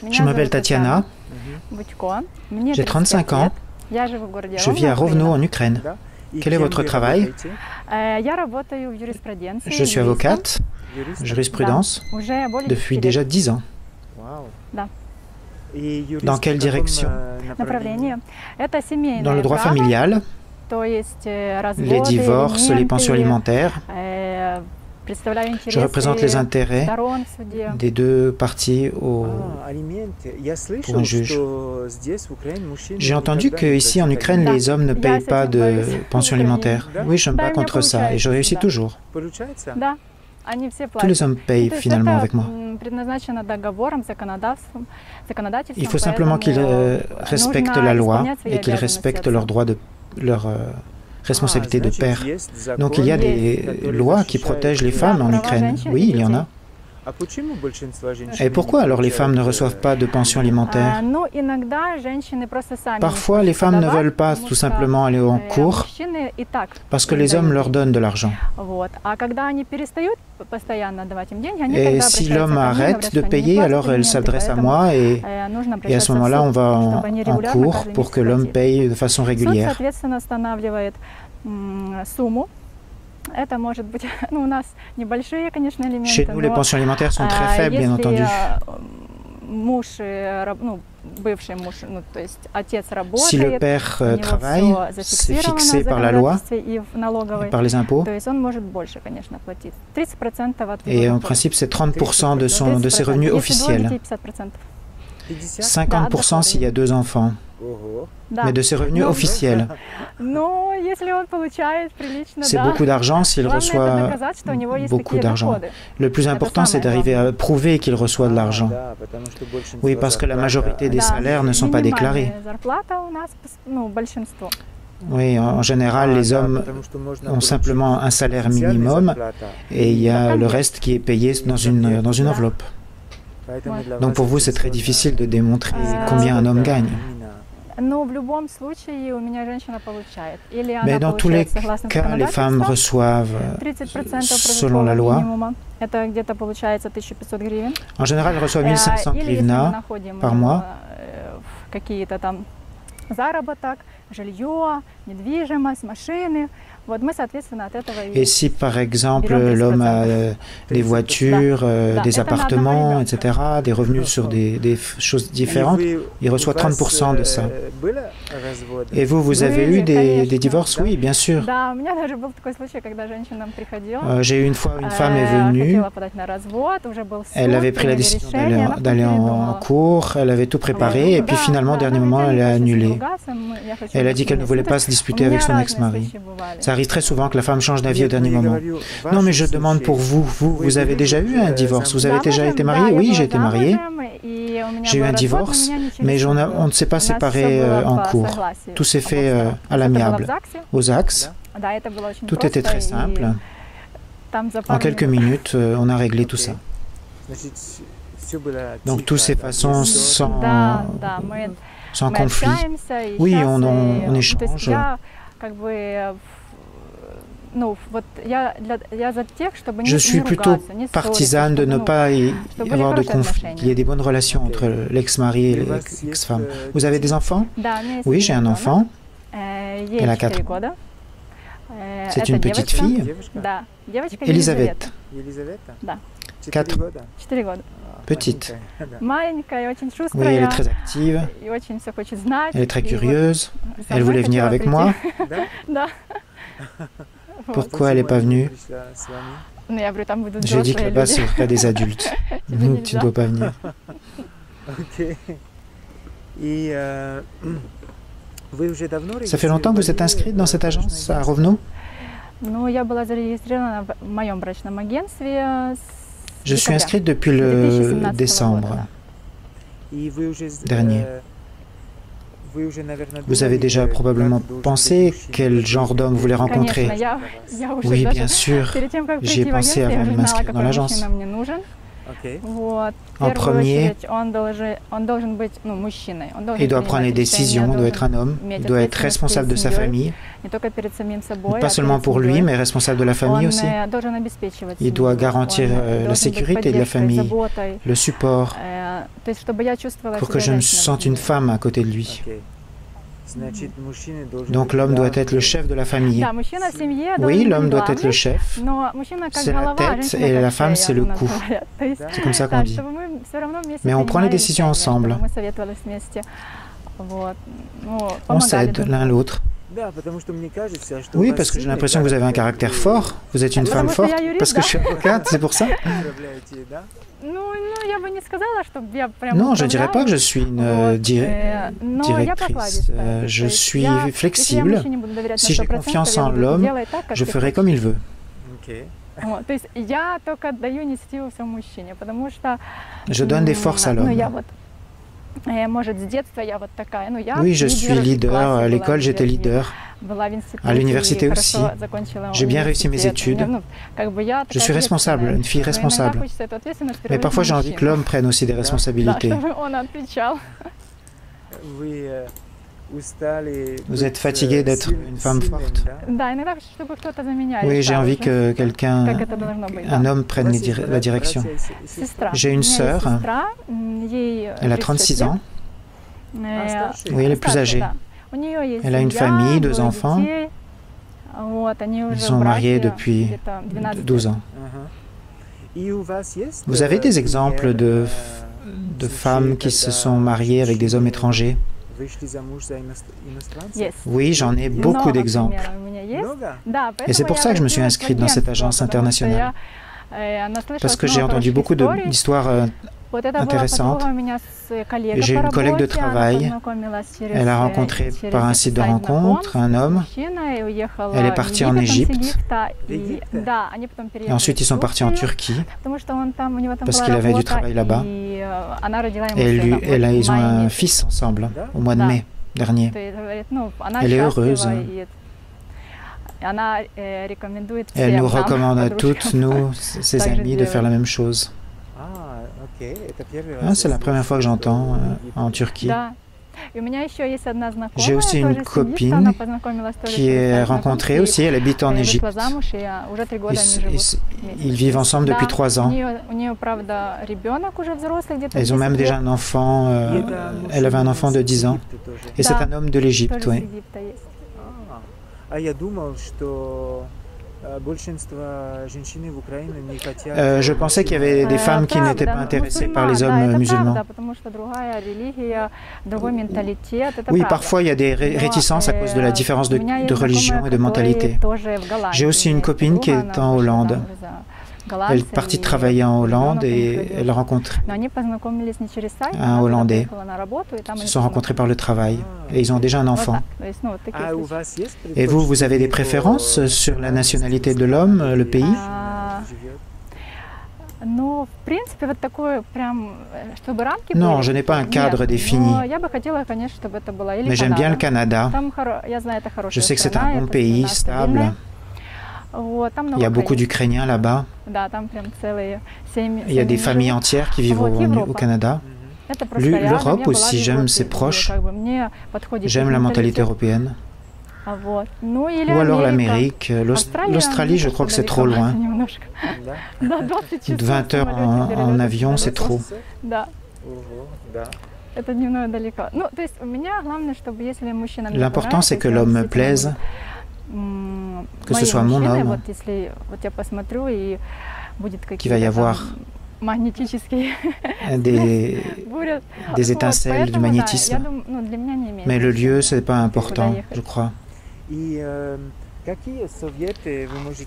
Je m'appelle Tatiana, j'ai 35 ans, je vis à Rovno en Ukraine. Quel est votre travail? Je suis avocate, jurisprudence, depuis déjà 10 ans. Dans quelle direction? Dans le droit familial, les divorces, les pensions alimentaires. Je représente les intérêts des deux parties pour un juge. J'ai entendu qu'ici en Ukraine, les hommes ne payent pas de pension alimentaire. Oui, je me bats contre ça et je réussis toujours. Tous les hommes payent finalement avec moi. Il faut simplement qu'ils respectent la loi et qu'ils respectent leurs droits leur responsabilité de père. Donc il y a des lois qui protègent les femmes en Ukraine. Oui, il y en a. Et pourquoi alors les femmes ne reçoivent pas de pension alimentaire? Parfois, les femmes ne veulent pas tout simplement aller en cours parce que les hommes leur donnent de l'argent. Et si l'homme arrête de payer, alors elle s'adresse à moi et à ce moment-là, on va en cours pour que l'homme paye de façon régulière. Chez nous, les pensions alimentaires sont très faibles, bien entendu. Si le père travaille, c'est fixé par la loi et par les impôts. Et en principe, c'est 30% de ses revenus officiels. 50% s'il y a 2 enfants. Mais de ses revenus officiels. C'est beaucoup d'argent s'il reçoit beaucoup d'argent. Le plus important, c'est d'arriver à prouver qu'il reçoit de l'argent. Oui, parce que la majorité des salaires ne sont pas déclarés. Oui, en général, les hommes ont simplement un salaire minimum et il y a le reste qui est payé dans une enveloppe. Donc pour vous, c'est très difficile de démontrer combien un homme gagne. Mais dans tous les cas, les femmes reçoivent, selon la loi, en général, elles reçoivent 1500 hryvnias par mois. Et si par exemple l'homme a des voitures, des appartements, etc., des revenus sur des choses différentes, il reçoit 30% de ça. Et vous avez eu des divorces? Oui, bien sûr. J'ai eu une fois, une femme est venue, elle avait pris la décision d'aller en cours, elle avait tout préparé, et puis finalement, au dernier moment, elle a annulé. Elle a dit qu'elle ne voulait pas se disputer avec son ex-mari. Ça arrive très souvent que la femme change d'avis au dernier moment. Non, mais je demande pour vous, vous avez déjà eu un divorce? Vous avez déjà été marié? Oui, j'ai été mariée. J'ai eu un divorce, mais on ne s'est pas séparés en cours. Tout s'est fait à l'amiable, aux axes. Tout était très simple. En quelques minutes, on a réglé tout ça. Donc, tout s'est passé sans conflit. Oui, on échange. Je suis plutôt partisane de ne pas y avoir de conflit, qu'il y ait des bonnes relations entre l'ex-mari et l'ex-femme. Vous avez des enfants? Oui, j'ai un enfant. Elle a 4 ans. C'est une petite fille. Elisabeth. 4 ans. Petite. Oui, elle est très active. Elle est très curieuse. Elle voulait venir avec moi. Pourquoi elle n'est pas venue? Je dis que là-bas, c'est le cas des adultes. Donc, tu ne dois pas venir. Ça fait longtemps que vous êtes inscrite dans cette agence à Rovno? Je suis inscrite depuis le décembre dernier. Vous avez déjà probablement pensé quel genre d'homme vous voulez rencontrer? Oui, bien sûr. J'y ai pensé avant de m'inscrire dans l'agence. En premier, il doit prendre les décisions, il doit être un homme, il doit être responsable de sa famille, pas seulement pour lui, mais responsable de la famille aussi. Il doit garantir la sécurité de la famille, le support, pour que je me sente une femme à côté de lui. Donc l'homme doit être le chef de la famille. Oui, l'homme doit être le chef. C'est la tête et la femme, c'est le cou. C'est comme ça qu'on dit. Mais on prend les décisions ensemble. On s'aide l'un l'autre. Oui, parce que j'ai l'impression que vous avez un caractère fort. Vous êtes une femme forte. Parce que je suis avocate, c'est pour ça. Non, je ne dirais pas que je suis une directrice. Je suis flexible. Si j'ai confiance en l'homme, je ferai comme il veut. Je donne des forces à l'homme. Oui, je suis leader. À l'école, j'étais leader. À l'université aussi. J'ai bien réussi mes études. Je suis responsable, une fille responsable. Mais parfois, j'ai envie que l'homme prenne aussi des responsabilités. Vous êtes fatiguée d'être une femme forte? Oui, j'ai envie que quelqu'un, un homme prenne la direction. J'ai une sœur, elle a 36 ans. Oui, elle est plus âgée. Elle a une famille, 2 enfants. Ils sont mariés depuis 12 ans. Vous avez des exemples de femmes qui se sont mariées avec des hommes étrangers? Oui, j'en ai beaucoup d'exemples. Et c'est pour ça que je me suis inscrite dans cette agence internationale. Parce que j'ai entendu beaucoup d'histoires intéressanante. J'ai une collègue de travail. Elle a rencontré par un site de rencontre un homme. Elle est partie en Égypte. Et ensuite, ils sont partis en Turquie parce qu'il avait du travail là-bas. Et ils ont un fils ensemble au mois de mai dernier. Elle est heureuse. Elle nous recommande à toutes, nous, ses amis, de faire la même chose. C'est la première fois que j'entends en Turquie. J'ai aussi une copine qui est rencontrée aussi, elle habite en Égypte. Ils vivent ensemble depuis 3 ans. Ils ont même déjà un enfant, elle avait un enfant de 10 ans. Et c'est un homme de l'Égypte, oui. Je pensais qu'il y avait des femmes qui n'étaient pas intéressées par les hommes musulmans. Oui, parfois il y a des réticences à cause de la différence de religion et de mentalité. J'ai aussi une copine qui est en Hollande. Elle est partie travailler en Hollande et elle a rencontré un Hollandais. Ils se sont rencontrés par le travail et ils ont déjà un enfant. Et vous, vous avez des préférences sur la nationalité de l'homme, le pays? Non, je n'ai pas un cadre défini. Mais j'aime bien le Canada. Je sais que c'est un bon pays, stable. Il y a beaucoup d'Ukrainiens là-bas. Il y a des familles entières qui vivent au Canada. L'Europe aussi, j'aime ses proches. J'aime la mentalité européenne. Ou alors l'Amérique. L'Australie, je crois que c'est trop loin. 20 heures en avion, c'est trop. L'important, c'est que l'homme me plaise. Que ce soit mon homme, qu'il va y avoir des étincelles du magnétisme. Mais le lieu, ce n'est pas important, je crois.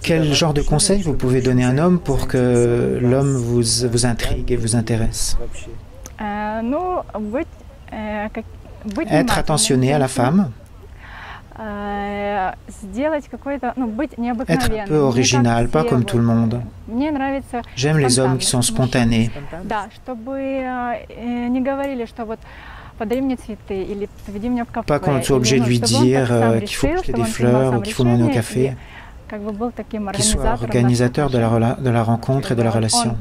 Quel genre de conseil vous pouvez donner à un homme pour que l'homme vous intrigue et vous intéresse? Être attentionné à la femme. Être un peu original, pas comme tout le monde. J'aime les hommes qui sont spontanés. Pas qu'on soit obligé de lui dire qu'il faut acheter des fleurs ou qu'il faut m'emmener au café. qui soit organisateur de la rencontre et de la relation,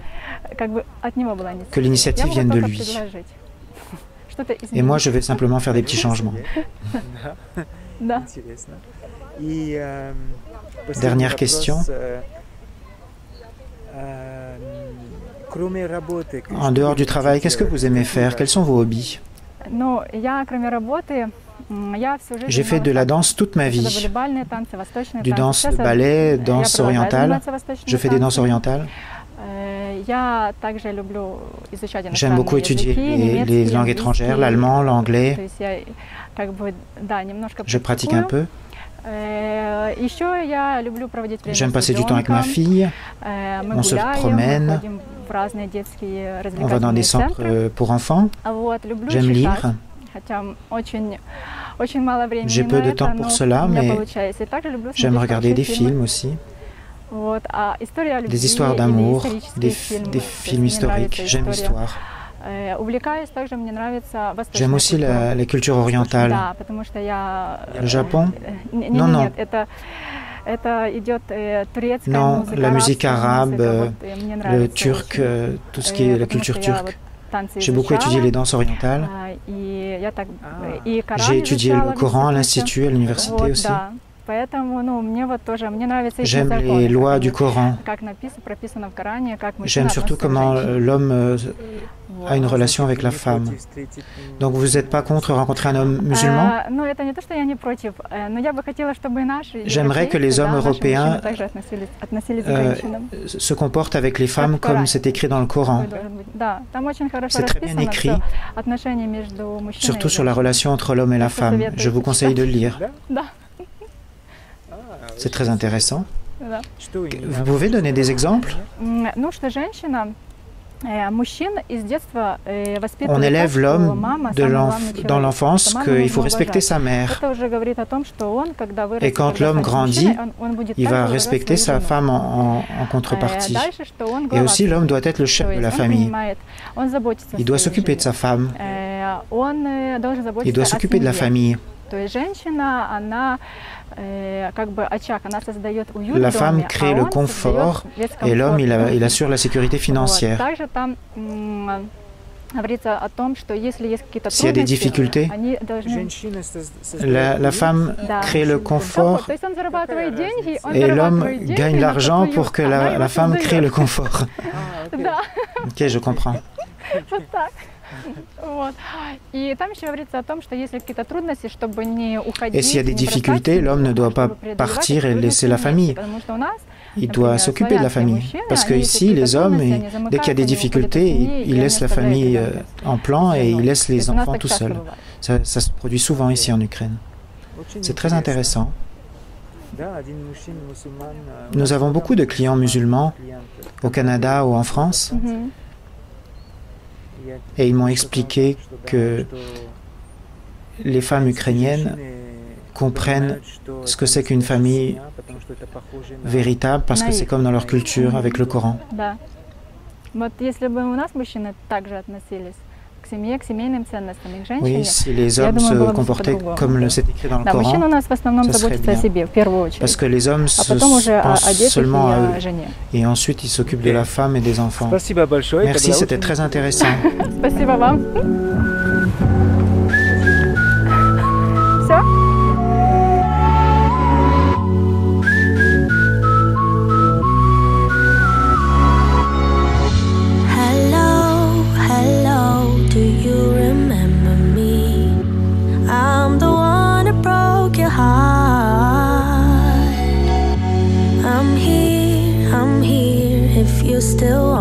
que l'initiative vienne de lui. Et moi, je vais simplement faire des petits changements. Dernière question. En dehors du travail, qu'est-ce que vous aimez faire? Quels sont vos hobbies? J'ai fait de la danse toute ma vie. Du danse de ballet, danse orientale. Je fais des danses orientales. J'aime beaucoup étudier les langues étrangères, l'allemand, l'anglais. Je pratique un peu. J'aime passer du temps avec ma fille. On se promène. On va dans des centres pour enfants. J'aime lire. J'ai peu de temps pour cela, mais j'aime regarder des films aussi. Des histoires d'amour, des films historiques. J'aime l'histoire. J'aime aussi la culture orientale. Le Japon? Non, non. Non, la musique arabe, le turc, tout ce qui est la culture turque. J'ai beaucoup étudié les danses orientales. J'ai étudié le Coran à l'Institut, à l'université aussi. J'aime les lois du Coran. J'aime surtout comment l'homme a une relation avec la femme. Donc vous n'êtes pas contre rencontrer un homme musulman? J'aimerais que les hommes européens se comportent avec les femmes comme c'est écrit dans le Coran. C'est très bien écrit, surtout sur la relation entre l'homme et la femme. Je vous conseille de le lire. C'est très intéressant. Vous pouvez donner des exemples? On élève l'homme dans l'enfance qu'il faut respecter sa mère. Et quand l'homme grandit, il va respecter sa femme en contrepartie. Et aussi, l'homme doit être le chef de la famille. Il doit s'occuper de sa femme. Il doit s'occuper de la famille. La femme crée le confort et l'homme, il assure la sécurité financière. S'il y a des difficultés, la femme crée le confort et l'homme gagne l'argent pour que la femme crée le confort. Ok, je comprends. Et s'il y a des difficultés, l'homme ne doit pas partir et laisser la famille. Il doit s'occuper de la famille. Parce qu'ici, les hommes, dès qu'il y a des difficultés, ils laissent la famille en plan et ils laissent les enfants tout seuls. Ça se produit souvent ici en Ukraine. C'est très intéressant. Nous avons beaucoup de clients musulmans au Canada ou en France. Et ils m'ont expliqué que les femmes ukrainiennes comprennent ce que c'est qu'une famille véritable parce que c'est comme dans leur culture avec le Coran. Oui, si les hommes se comportaient comme c'est écrit dans le Coran, ça serait bien. Parce que les hommes pensent seulement à eux. Et ensuite, ils s'occupent de la femme et des enfants. Merci, c'était très intéressant. Still